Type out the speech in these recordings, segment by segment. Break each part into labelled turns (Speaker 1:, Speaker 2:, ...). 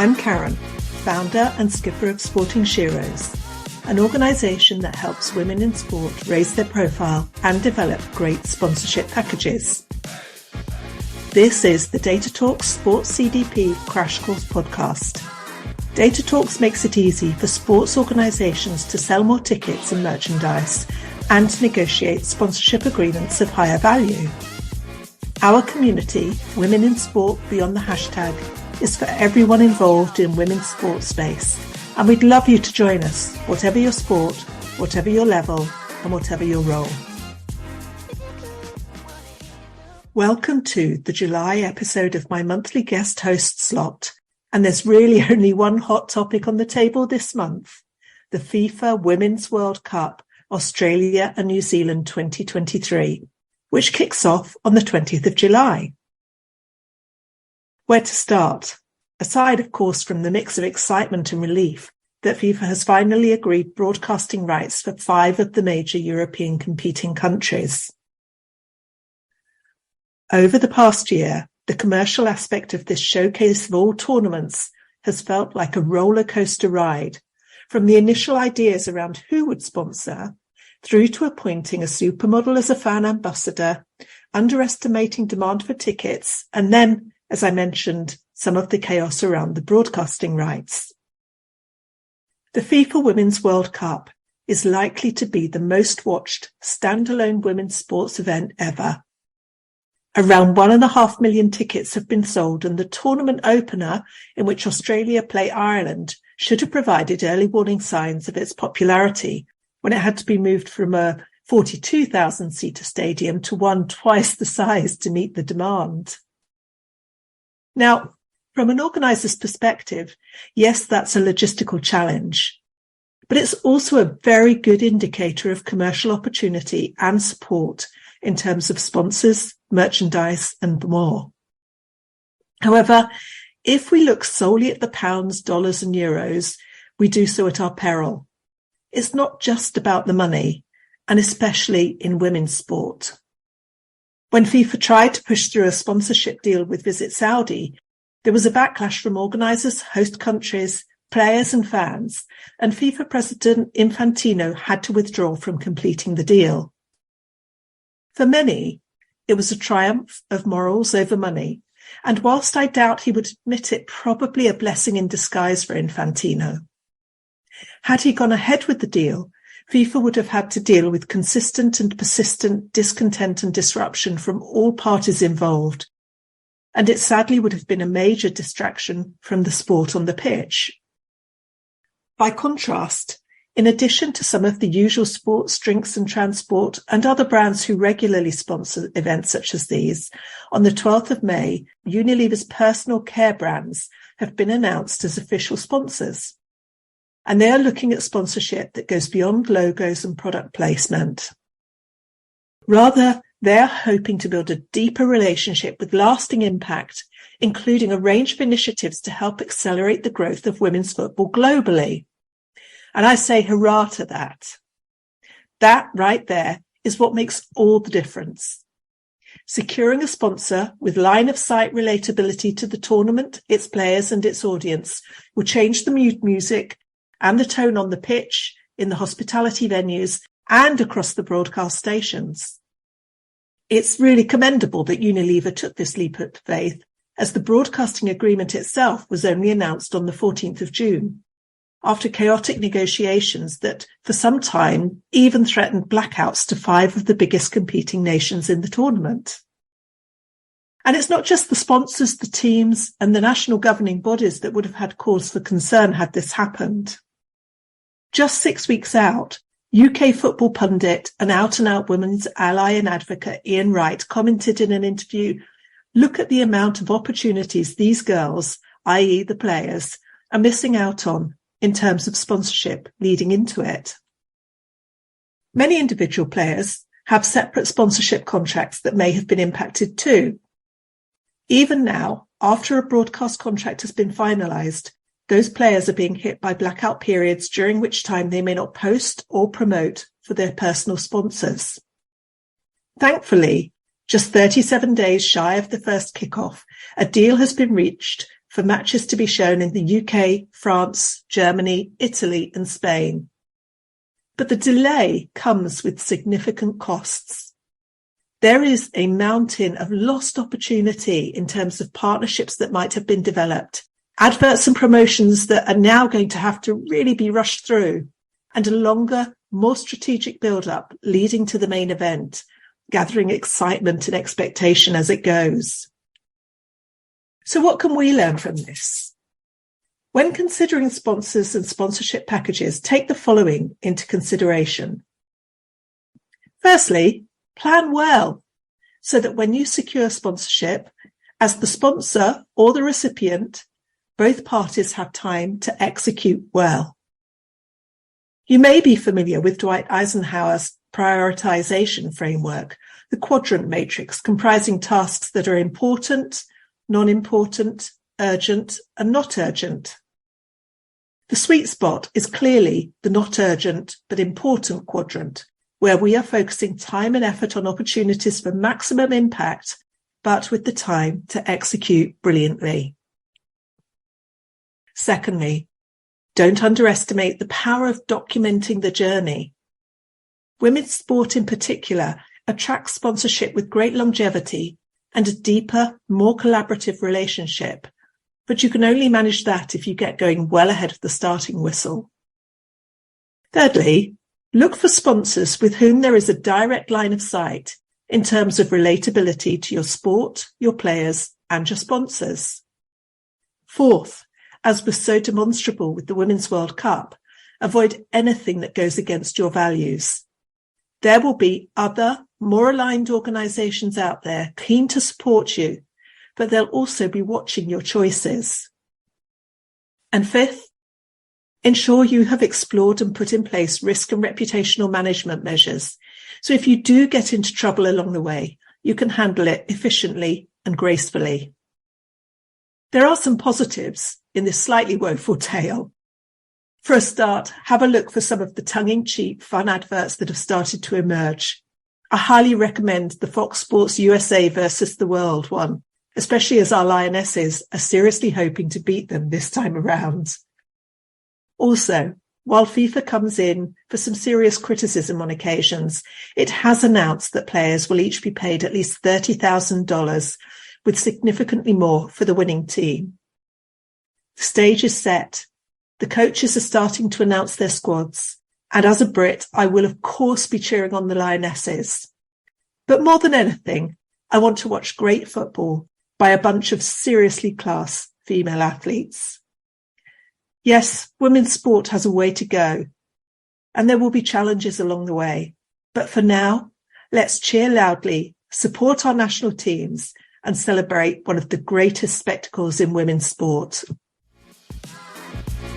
Speaker 1: I'm Karen, founder and skipper of Sporting Sheroes, an organisation that helps women in sport raise their profile and develop great sponsorship packages. This is the Data Talks Sports CDP Crash Course podcast. Data Talks makes it easy for sports organisations to sell more tickets and merchandise and to negotiate sponsorship agreements of higher value. Our community, Women in Sport Beyond the Hashtag, is for everyone involved in women's sports space, and we'd love you to join us, whatever your sport, whatever your level, and whatever your role. Welcome to the July episode of my monthly guest host slot, and there's really only one hot topic on the table this month, the FIFA Women's World Cup, Australia and New Zealand 2023, which kicks off on the 20th of July. Where to start? Aside, of course, from the mix of excitement and relief that FIFA has finally agreed broadcasting rights for 5 of the major European competing countries. Over the past year, the commercial aspect of this showcase of all tournaments has felt like a roller coaster ride, from the initial ideas around who would sponsor, through to appointing a supermodel as a fan ambassador, underestimating demand for tickets, and then, as I mentioned, some of the chaos around the broadcasting rights. The FIFA Women's World Cup is likely to be the most watched standalone women's sports event ever. Around 1.5 million tickets have been sold, and the tournament opener, in which Australia play Ireland, should have provided early warning signs of its popularity when it had to be moved from a 42,000-seater stadium to one twice the size to meet the demand. Now, from an organiser's perspective, yes, that's a logistical challenge, but it's also a very good indicator of commercial opportunity and support in terms of sponsors, merchandise, and more. However, if we look solely at the pounds, dollars, and euros, we do so at our peril. It's not just about the money, and especially in women's sport. When FIFA tried to push through a sponsorship deal with Visit Saudi, there was a backlash from organisers, host countries, players and fans, and FIFA President Infantino had to withdraw from completing the deal. For many, it was a triumph of morals over money, and whilst I doubt he would admit it, probably a blessing in disguise for Infantino. Had he gone ahead with the deal, FIFA would have had to deal with consistent and persistent discontent and disruption from all parties involved, and it sadly would have been a major distraction from the sport on the pitch. By contrast, in addition to some of the usual sports, drinks and transport and other brands who regularly sponsor events such as these, on the 12th of May, Unilever's personal care brands have been announced as official sponsors. And they are looking at sponsorship that goes beyond logos and product placement. Rather, they are hoping to build a deeper relationship with lasting impact, including a range of initiatives to help accelerate the growth of women's football globally. And I say hurrah to that. That right there is what makes all the difference. Securing a sponsor with line-of-sight relatability to the tournament, its players and its audience will change the music and the tone on the pitch, in the hospitality venues, and across the broadcast stations. It's really commendable that Unilever took this leap of faith, as the broadcasting agreement itself was only announced on the 14th of June, after chaotic negotiations that, for some time, even threatened blackouts to 5 of the biggest competing nations in the tournament. And it's not just the sponsors, the teams, and the national governing bodies that would have had cause for concern had this happened. Just 6 weeks out, UK football pundit and out-and-out women's ally and advocate Ian Wright commented in an interview, "Look at the amount of opportunities these girls, i.e. the players, are missing out on in terms of sponsorship leading into it." Many individual players have separate sponsorship contracts that may have been impacted too. Even now, after a broadcast contract has been finalised, those players are being hit by blackout periods during which time they may not post or promote for their personal sponsors. Thankfully, just 37 days shy of the first kickoff, a deal has been reached for matches to be shown in the UK, France, Germany, Italy, and Spain. But the delay comes with significant costs. There is a mountain of lost opportunity in terms of partnerships that might have been developed, adverts and promotions that are now going to have to really be rushed through, and a longer, more strategic build-up leading to the main event, gathering excitement and expectation as it goes. So what can we learn from this? When considering sponsors and sponsorship packages, take the following into consideration. Firstly, plan well so that when you secure sponsorship, as the sponsor or the recipient, both parties have time to execute well. You may be familiar with Dwight Eisenhower's prioritization framework, the quadrant matrix comprising tasks that are important, non-important, urgent, and not urgent. The sweet spot is clearly the not urgent but important quadrant, where we are focusing time and effort on opportunities for maximum impact, but with the time to execute brilliantly. Secondly, don't underestimate the power of documenting the journey. Women's sport in particular attracts sponsorship with great longevity and a deeper, more collaborative relationship, but you can only manage that if you get going well ahead of the starting whistle. Thirdly, look for sponsors with whom there is a direct line of sight in terms of relatability to your sport, your players, and your sponsors. Fourth, as was so demonstrable with the Women's World Cup, avoid anything that goes against your values. There will be other, more aligned organisations out there keen to support you, but they'll also be watching your choices. And fifth, ensure you have explored and put in place risk and reputational management measures. So if you do get into trouble along the way, you can handle it efficiently and gracefully. There are some positives in this slightly woeful tale. For a start, have a look for some of the tongue-in-cheek fun adverts that have started to emerge. I highly recommend the Fox Sports USA versus the World one, especially as our Lionesses are seriously hoping to beat them this time around. Also, while FIFA comes in for some serious criticism on occasions, it has announced that players will each be paid at least $30,000, with significantly more for the winning team. The stage is set. The coaches are starting to announce their squads, and as a Brit, I will of course be cheering on the Lionesses. But more than anything, I want to watch great football by a bunch of seriously class female athletes. Yes, women's sport has a way to go, and there will be challenges along the way. But for now, let's cheer loudly, support our national teams, and celebrate one of the greatest spectacles in women's sport.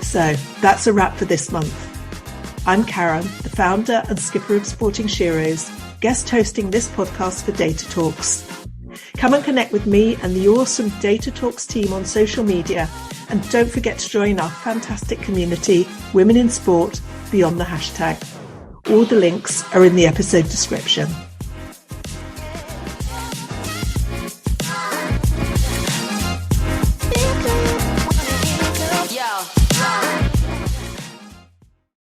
Speaker 1: So that's a wrap for this month. I'm Karen, the founder and skipper of Sporting Sheroes, guest hosting this podcast for Data Talks. Come and connect with me and the awesome Data Talks team on social media, and don't forget to join our fantastic community, Women in Sport, beyond the hashtag. All the links are in the episode description.